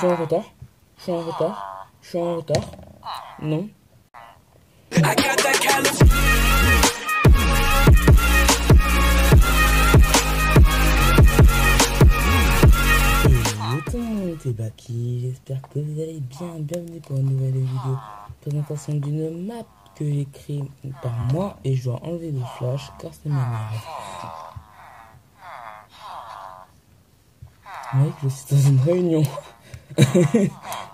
suis en retard. Je suis en retard. Je suis en retard. Non. C'est Baki, j'espère que vous allez bien. Bienvenue pour une nouvelle vidéo. Présentation d'une map que j'ai créée par moi et je dois enlever le flash car ça m'énerve. Mec, je suis dans une réunion.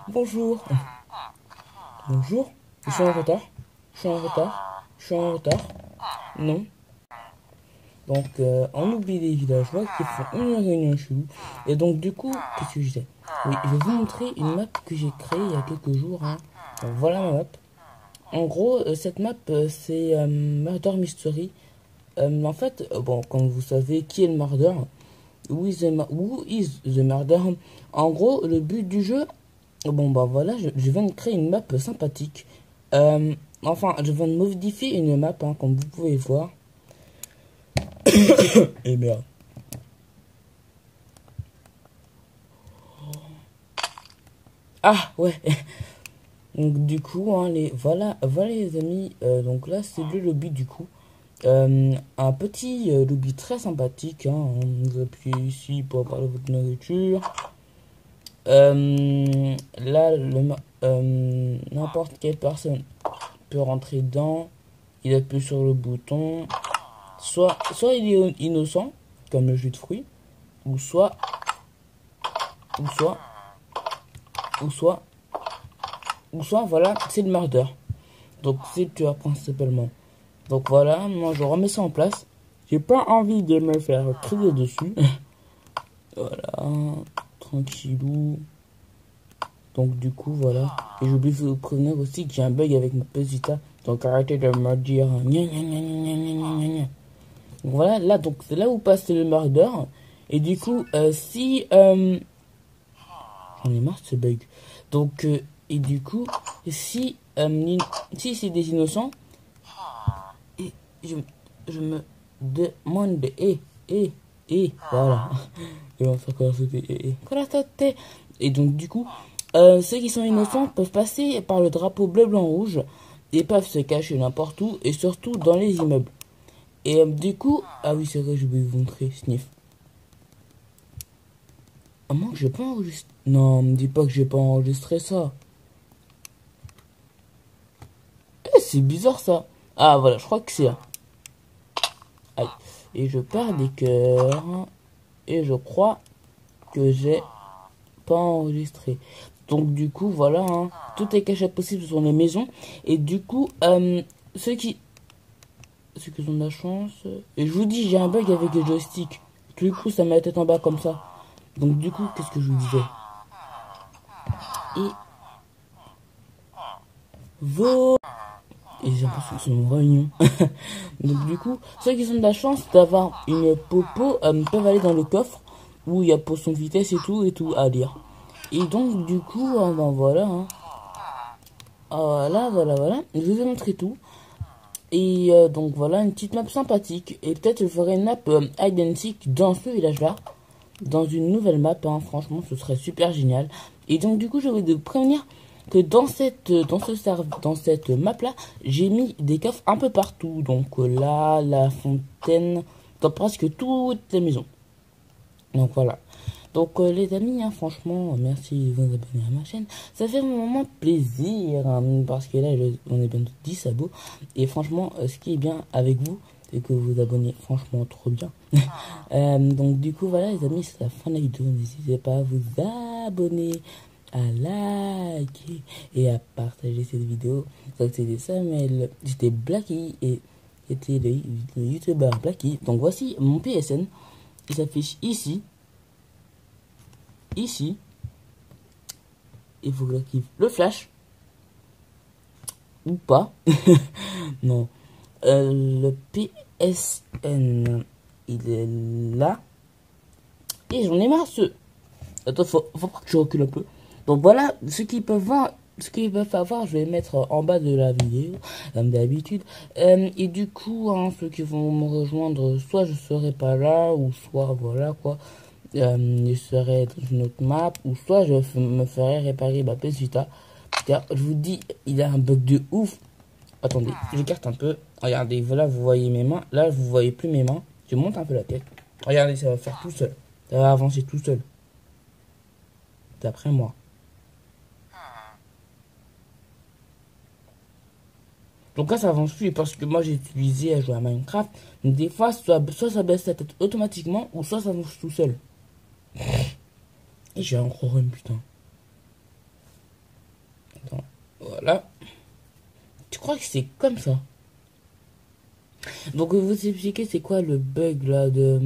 Bonjour. Bonjour. Je suis en retard. Je suis en retard. Je suis en retard. Non. Donc, on oublie les villageois qui font une réunion chelou. Et donc, du coup, qu'est-ce que je disais? Oui, je vais vous montrer une map que j'ai créée il y a quelques jours. Hein. Donc, voilà ma map. En gros, cette map, c'est Murder Mystery. En fait, bon, comme vous savez, qui est le murder? Who is the murder? En gros, le but du jeu, bon, bah voilà, je viens de créer une map sympathique. Enfin, je viens de modifier une map, hein, comme vous pouvez voir. Et merde. Ah ouais. Donc du coup, hein, voilà les amis. Donc là, c'est le lobby du coup. Un petit lobby très sympathique. Hein. Vous appuyez ici pour parler de votre nourriture. Là, n'importe quelle personne peut rentrer dedans. Il appuie sur le bouton. Soit il est innocent, comme le jus de fruits, ou soit, voilà, c'est le murder. Donc c'est le tueur principalement. Donc voilà, moi je remets ça en place. J'ai pas envie de me faire crier dessus. Voilà, tranquillou. Donc du coup voilà. Et j'ai oublié de vous prévenir aussi que j'ai un bug avec ma Pesita. Donc arrêtez de me dire gna gna gna gna gna gna gna. Voilà, là, donc c'est là où passe le murder. Et du coup, si... J'en ai marre de ce bug. Donc, et du coup, si c'est des innocents, et je me demande... voilà. Et donc, du coup, ceux qui sont innocents peuvent passer par le drapeau bleu, blanc, rouge. Et peuvent se cacher n'importe où, et surtout dans les immeubles. Et du coup, ah oui c'est vrai, je vais vous montrer, sniff. Ah moi j'ai pas enregistré. Non, me dis pas que j'ai pas enregistré ça. Eh, c'est bizarre ça. Ah voilà, je crois que c'est là. Aïe. Et je perds des cœurs. Et je crois que j'ai pas enregistré. Donc du coup, voilà, hein, tout est caché possible sur les maisons. Et du coup, ceux qui ont de la chance. Et je vous dis, j'ai un bug avec le joystick. Du coup, ça met la tête en bas comme ça. Donc, du coup, qu'est-ce que je vous disais? Et j'ai l'impression que c'est une réunion. Donc, du coup, ceux qui ont de la chance d'avoir une popo peuvent aller dans le coffre où il y a potion de vitesse et tout à lire. Et donc, du coup, ben voilà. Hein. Voilà. Je vous ai montré tout. Et donc voilà, une petite map sympathique. Et peut-être je ferai une map hide and seek dans ce village-là. Dans une nouvelle map, hein. Franchement, ce serait super génial. Et donc du coup, je vais vous prévenir que dans cette map-là, j'ai mis des coffres un peu partout. Donc là, la fontaine, dans presque toutes les maisons. Donc voilà. Donc les amis, hein, franchement, merci de vous abonner à ma chaîne. Ça fait vraiment plaisir, hein, parce que là, on est bientôt 10 abos. Et franchement, ce qui est bien avec vous, c'est que vous vous abonnez franchement trop bien. Donc du coup, voilà les amis, c'est la fin de la vidéo. N'hésitez pas à vous abonner, à liker et à partager cette vidéo. Donc c'était Samuel, j'étais Blacky et c'était le youtubeur Blacky. Donc voici mon PSN, il s'affiche ici. Ici, il faut que j'active le flash ou pas. Non, le PSN il est là et j'en ai marre attends, faut pas que je recule un peu. Donc voilà ce qu'ils peuvent avoir, je vais mettre en bas de la vidéo comme d'habitude. Et du coup, hein, ceux qui vont me rejoindre, soit je serai pas là ou soit voilà quoi. je serai dans une autre map, ou soit me ferai réparer ma PS Vita. Car je vous dis, il a un bug de ouf. Attendez, j'écarte un peu. Regardez, voilà, vous voyez mes mains. Là, vous voyez plus mes mains. Je monte un peu la tête. Regardez, ça va faire tout seul. Ça va avancer tout seul. D'après moi. Donc là, ça avance plus parce que moi, j'ai utilisé à jouer à Minecraft. Donc des fois, soit ça baisse la tête automatiquement, ou soit ça avance tout seul. Et j'ai encore une putain. Attends, voilà. Tu crois que c'est comme ça? Donc, vous expliquer c'est quoi le bug là de...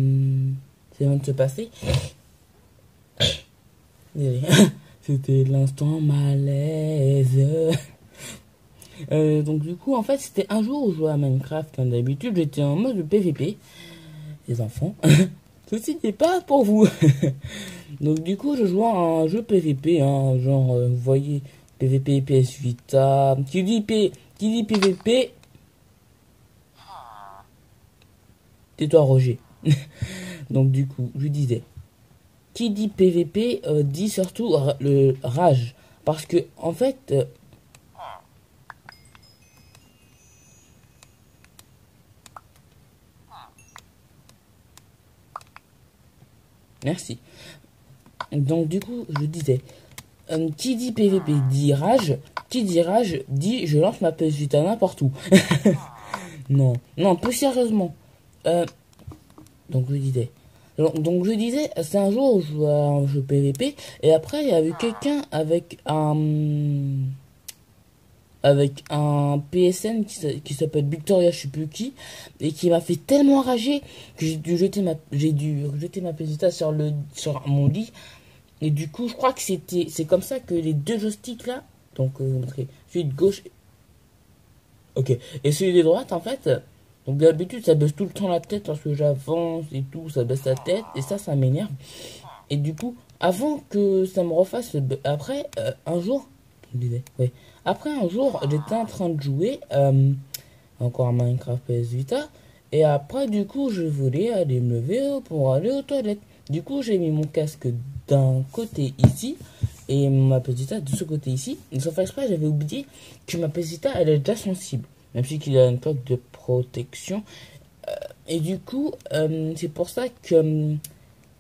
C'est vient de se passer. Désolé. C'était l'instant malaise. Donc du coup, en fait, c'était un jour où je jouais à Minecraft, comme d'habitude, j'étais en mode PVP. Les enfants, ceci n'est pas pour vous. Donc du coup, je jouais à un jeu PVP, hein, genre, vous voyez, PVP, PS Vita, qui dit PVP, tais-toi Roger. Donc du coup, je disais, qui dit PVP dit surtout le rage. Parce que, en fait... Merci. Donc du coup, je disais, qui dit PVP dit rage, qui dit rage dit je lance ma PS Vita n'importe où. Non, non, plus sérieusement. Donc je disais, c'est un jour où je jouais à un jeu PVP et après il y a eu quelqu'un avec un PSN qui s'appelle Victoria je sais plus qui et qui m'a fait tellement rager que j'ai dû jeter ma PS Vita sur mon lit. Et du coup, je crois que c'est comme ça que les deux joysticks là, donc celui de gauche, ok, et celui de droite en fait, donc d'habitude ça baisse tout le temps la tête parce que j'avance et tout, ça baisse la tête et ça m'énerve. Et du coup, avant que ça me refasse, après un jour, je disais, ouais, après un jour, j'étais en train de jouer encore à Minecraft PS Vita et après du coup, je voulais aller me lever pour aller aux toilettes. Du coup, j'ai mis mon casque d'un côté ici et ma petite de ce côté ici. Sauf exprès, j'avais oublié que ma petite elle est déjà sensible, même si qu'il a une plaque de protection. Et du coup, c'est pour ça que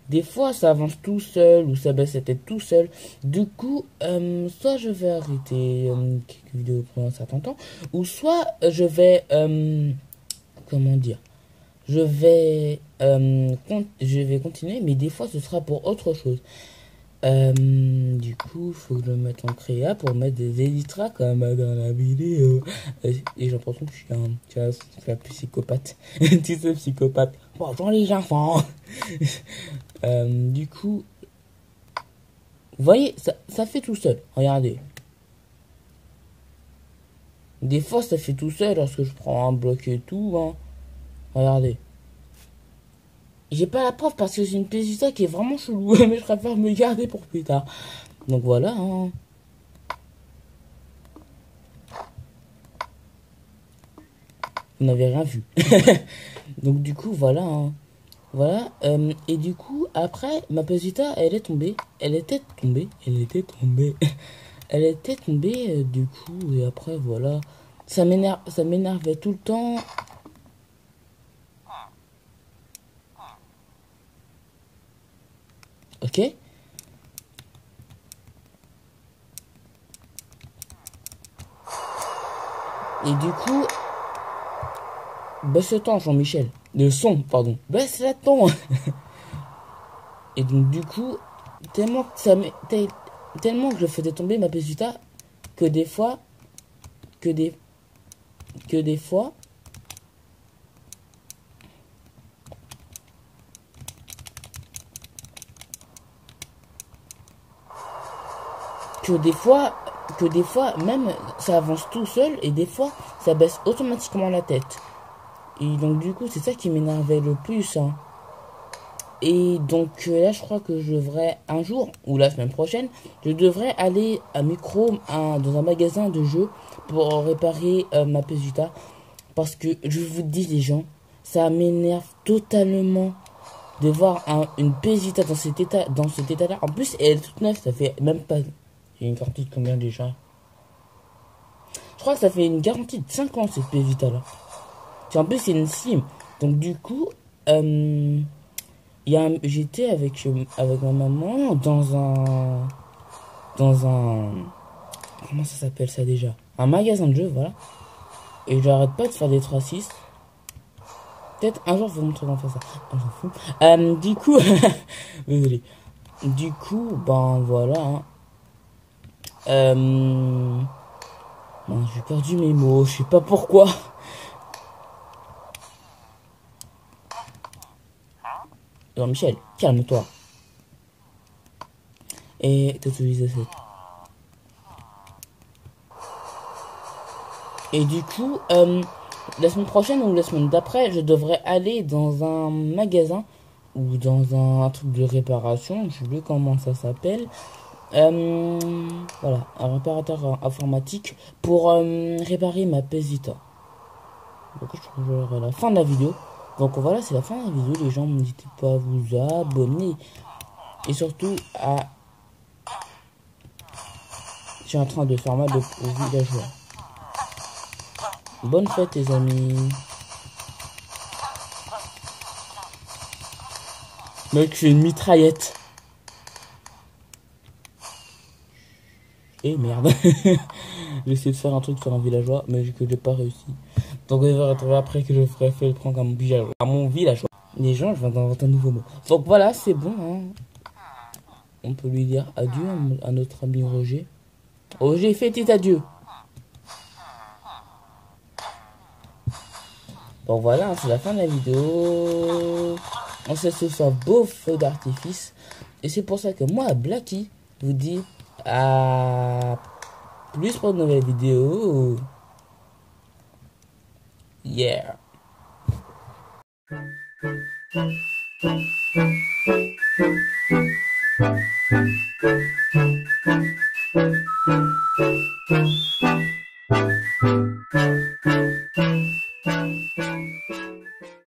des fois ça avance tout seul ou ça baisse la tête tout seul. Du coup, soit je vais arrêter quelques vidéos pendant un certain temps, ou soit je vais comment dire, je vais continuer, mais des fois ce sera pour autre chose. Du coup, il faut que je me mette en créa pour mettre des extras comme dans la vidéo. Et j'ai l'impression que je suis un psychopathe. Tu sais, psychopathe. Bonjour les enfants. Du coup, vous voyez, ça fait tout seul. Regardez. Des fois, ça fait tout seul lorsque je prends un bloc et tout. Hein. Regardez. J'ai pas la preuve parce que c'est une pièce Vita qui est vraiment chelou. Mais je préfère me garder pour plus tard. Donc voilà. Hein. Vous n'avez rien vu. Donc du coup, voilà. Hein. Voilà. Et du coup, après, ma pièce Vita, elle est tombée. Elle était tombée. Elle était tombée, du coup. Et après, voilà. Ça m'énervait tout le temps. Ok. Et du coup, baisse le temps, Jean-Michel. Le son, pardon. Baisse le ton. Et donc, du coup, tellement que je faisais tomber ma pièce Vita que des fois, que des fois, même ça avance tout seul et des fois ça baisse automatiquement la tête. Et donc du coup c'est ça qui m'énervait le plus. Hein. Et donc là je crois que je devrais un jour ou la semaine prochaine, je devrais aller à Micro dans un magasin de jeux pour réparer ma PS Vita. Parce que je vous dis les gens, ça m'énerve totalement de voir une Pésita dans cet état-là. En plus, elle est toute neuve, ça fait même pas... J'ai une garantie de combien déjà? Je crois que ça fait une garantie de 5 ans cette Pésita-là. En plus, c'est une Slim. Donc du coup, j'étais avec ma maman dans un... Comment ça s'appelle ça déjà? Un magasin de jeux, voilà. Et j'arrête pas de faire des tracis. Peut-être un jour je vais vous montrer comment faire ça. Ah, j'en fous. Du coup, désolé. Du coup, ben voilà. Bon, j'ai perdu mes mots, je sais pas pourquoi. Jean-Michel, calme-toi. Et t'autorises cette. Et du coup, la semaine prochaine ou la semaine d'après, je devrais aller dans un magasin ou dans un truc de réparation, je sais plus comment ça s'appelle. Voilà, un réparateur informatique pour réparer ma Pésita. Donc je trouve à la fin de la vidéo. Donc voilà, c'est la fin de la vidéo. Les gens, n'hésitez pas à vous abonner. Et surtout à... Je suis en train de faire mal aux villageois. Bonne fête les amis. Mec, c'est une mitraillette. Et merde. J'ai essayé de faire un truc sur un villageois, mais que j'ai pas réussi. Donc on va retrouver après que je ferai fait le prank à mon villageois. À mon villageois. Les gens, je vais inventer un nouveau mot. Donc voilà, c'est bon. Hein. On peut lui dire adieu à notre ami Roger. Roger, fais tes adieux. Bon voilà, c'est la fin de la vidéo. On se laisse sur un beau feu d'artifice. Et c'est pour ça que moi, Blacky, vous dis à plus pour de nouvelles vidéos. Yeah.